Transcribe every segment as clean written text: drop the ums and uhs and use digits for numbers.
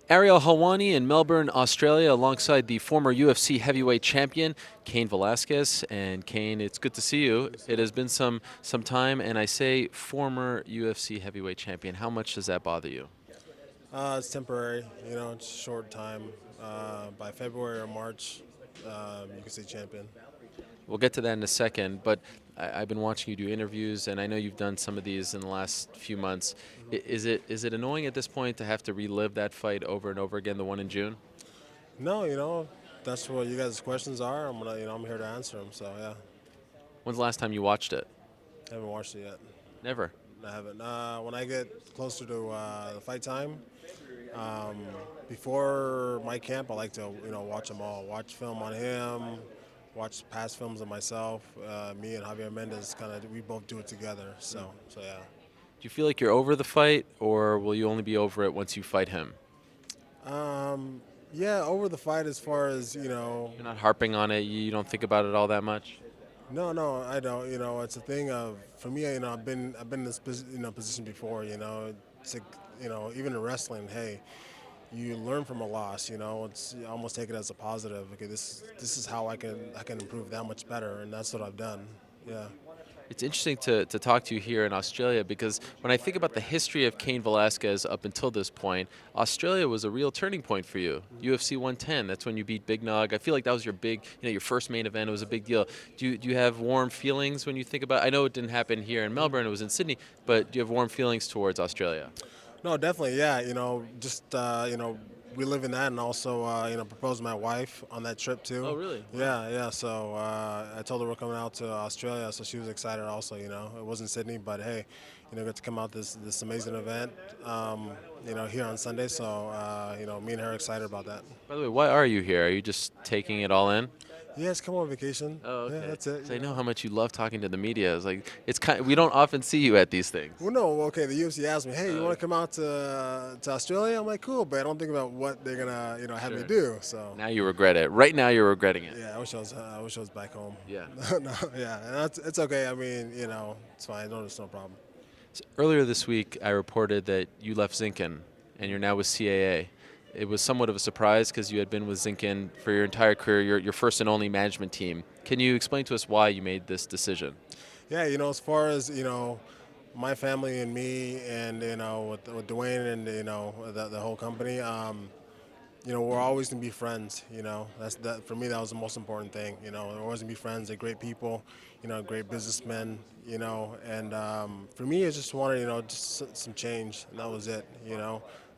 Ariel Helwani in Melbourne, Australia, alongside the former UFC heavyweight champion, Cain Velasquez. And Cain, it's good to see you. It has been some time, and I say former UFC heavyweight champion. How much does that bother you? It's temporary, it's a short time. By February or March, you can say champion. We'll get to that in a second, but I've been watching you do interviews, and I know you've done some of these in the last few months. Is it annoying at this point to have to relive that fight over and over again, the one in June? No, that's what you guys' questions are. I'm here to answer them. So yeah, When's the last time you watched it? haven't watched it yet. Never. I haven't. When I get closer to the fight time, um, before my camp, I like to watch them all. Watch film on him, watch past films of myself. Me and Javier Mendez we both do it together. So yeah. Do you feel like you're over the fight, or will you only be over it once you fight him? Um, yeah, over the fight as far as You're not harping on it. You don't think about it all that much. No, I don't. It's a thing of for me. I've been in this position before. It's like, even in wrestling. Hey, you learn from a loss. It's you almost take it as a positive. Okay, this is how I can improve that much better, and that's what I've done. Yeah. It's interesting to talk to you here in Australia because when I think about the history of Cain Velasquez up until this point, Australia was a real turning point for you. UFC 110, that's when you beat Big Nog. I feel like that was your big, your first main event. It was a big deal. Do you have warm feelings when you think about? I know it didn't happen here in Melbourne. It was in Sydney, but do you have warm feelings towards Australia? No, definitely, yeah. Just we live in that, and also proposed to my wife on that trip Oh, too. really? Wow. Yeah, yeah. So I told her we're coming out to Australia, so she was excited. Also, it wasn't Sydney, but hey, got to come out this amazing event, here on Sunday. So me and her are excited about that. By the way, why are you here? Are you just taking it all in? Yes, come on vacation. Oh, Yeah, okay. that's it. 'Cause I know how much you love talking to the media. It's like we don't often see you at these things. Well, no, okay. The UFC asked me, "Hey, you Uh, want to come out to Australia?" I'm like, "Cool," but I don't think about what they're gonna have me sure. do. So Now you regret it. Right now you're regretting it. yeah, I wish I was back home. Yeah. No, yeah, and it's okay. I mean, it's fine. No, it's no problem. So earlier this week, I reported that you left Zinkin and you're now with CAA. It was somewhat of a surprise because you had been with Zinkin for your entire career, your first and only management team. Can you explain to us why you made this decision? Yeah, as far as my family and me, and with Dwayne and the whole company. We're always gonna be friends. That's that for me. That was the most important thing. We're always gonna be friends. They're great people. Great businessmen. And for me, I just wanted just some change, and that was it.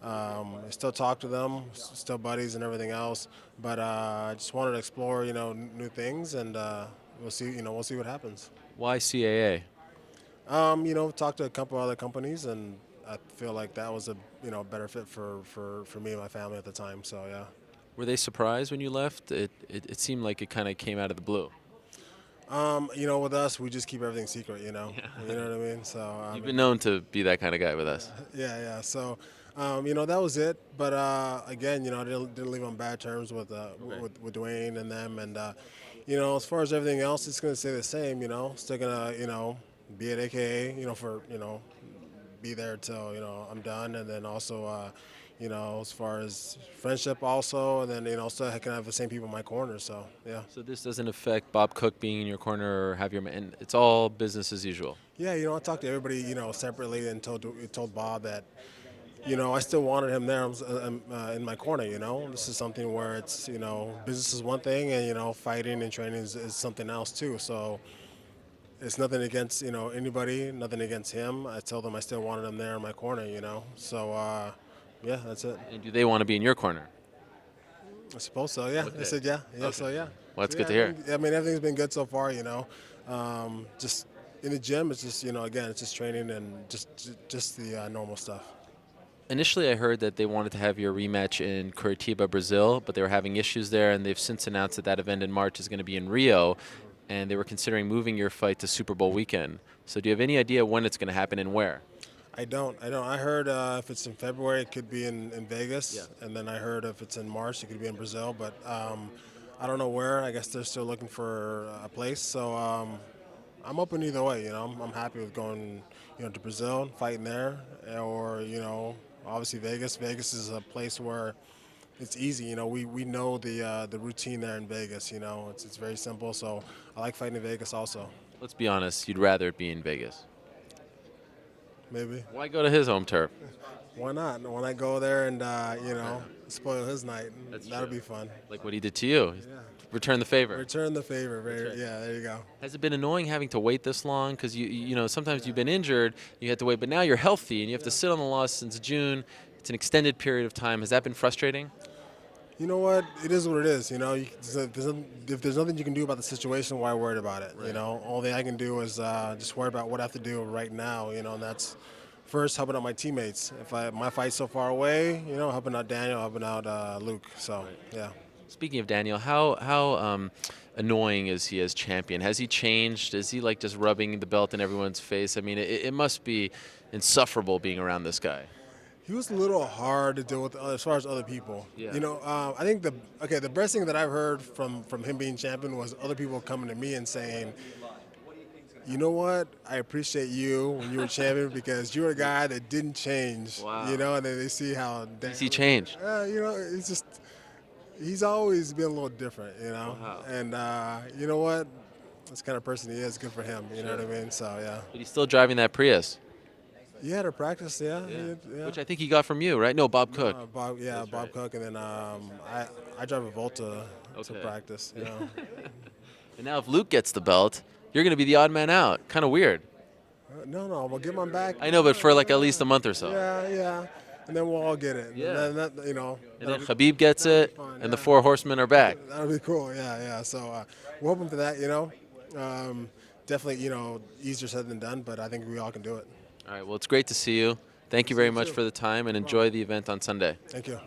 I still talk to them, still buddies and everything else. But I just wanted to explore new things, and we'll see. We'll see what happens. Why CAA? Talked to a couple other companies, and I feel like that was a better fit for me and my family at the time. So yeah. Were they surprised when you left? It seemed like it kind of came out of the blue. With us, we just keep everything secret. You know what I mean. So You've been known to be that kind of guy with us. yeah, yeah. So that was it. But again, I didn't leave on bad terms Okay. with Dwayne and them, and as far as everything else, it's gonna stay the same. Still gonna be at AKA for be there till I'm done, and then also as far as friendship also, and then still I can have the same people in my corner. So yeah, So this doesn't affect Bob Cook being in your corner or have your man. It's all business as usual. yeah. I talked to everybody separately and told Bob that I still wanted him there in my corner. This is something where it's business is one thing, and fighting and training is something else too. So it's nothing against anybody, nothing against him. I told them I still wanted him there in my corner. So yeah, that's it. And do they want to be in your corner? I suppose so. Yeah, I Okay. said yeah, yeah. Okay. So yeah. Well, that's So good yeah, to hear. I mean everything's been good so far. Just in the gym, it's just again, it's just training and just the normal stuff. Initially, I heard that they wanted to have your rematch in Curitiba, Brazil, but they were having issues there, and they've since announced that that event in March is going to be in Rio, and they were considering moving your fight to Super Bowl weekend. So, do you have any idea when it's going to happen and where? I don't. I heard if it's in February, it could be in Yeah. Vegas, and then I heard if it's in March, it could be in Brazil. But I don't know where. I guess they're still looking for a place. So I'm open either way. I'm happy with going, to Brazil and fighting there, or obviously Vegas. Vegas is a place where it's easy. We know the routine there in Vegas. It's very simple. So I like fighting in Vegas also. Let's be honest, you'd rather it be in Vegas. Maybe. Why go to his home turf? Why not? When I go there and spoil his night, That's that'll true. be fun. Like what he did to you. Yeah. Return the favor. Return the favor. right. Yeah, there you go. Has it been annoying having to wait this long? Because sometimes you've been injured, you had to wait, but now you're healthy and you have to sit on the loss since June. It's an extended period of time. Has that been frustrating? You know what? It is what it is. If there's nothing you can do about the situation, why worry about it? Right. All thing I can do is just worry about what I have to do right now. And that's first helping out my teammates. If my fight's so far away, helping out Daniel, helping out Luke. So yeah. Speaking of Daniel, how annoying is he as champion? Has he changed? Is he like just rubbing the belt in everyone's face? I mean, it must be insufferable being around this guy. He was a little hard to deal with as far as other people. Yeah. I think the best thing that I've heard from him being champion was other people coming to me and saying, you know what? I appreciate you when you were champion because you're a guy that didn't change. Wow. And then they see how. Has he changed? It's just he's always been a little different. Wow. And you know what? That's the kind of person he is. Good for him. You know what I mean? So yeah. But he's still driving that Prius. You had to practice, yeah. Which I think he got from you, right? No, Bob Cook. Bob right. Cook, and then I drive a Volta to Okay. practice. And now if Luke gets the belt, you're going to be the odd man out. Kind of weird. No, we'll get my back. I know, but for like at least a month or so. Yeah, and then we'll all get it. Yeah. And then, And then Khabib gets it, fun, and the yeah. four horsemen are back. that'll be cool. Yeah. So we're hoping for that. Definitely, easier said than done, but I think we all can do it. All right, well, it's great to see you. Thank you very you much too. for the time, and enjoy the event on Sunday. Thank you.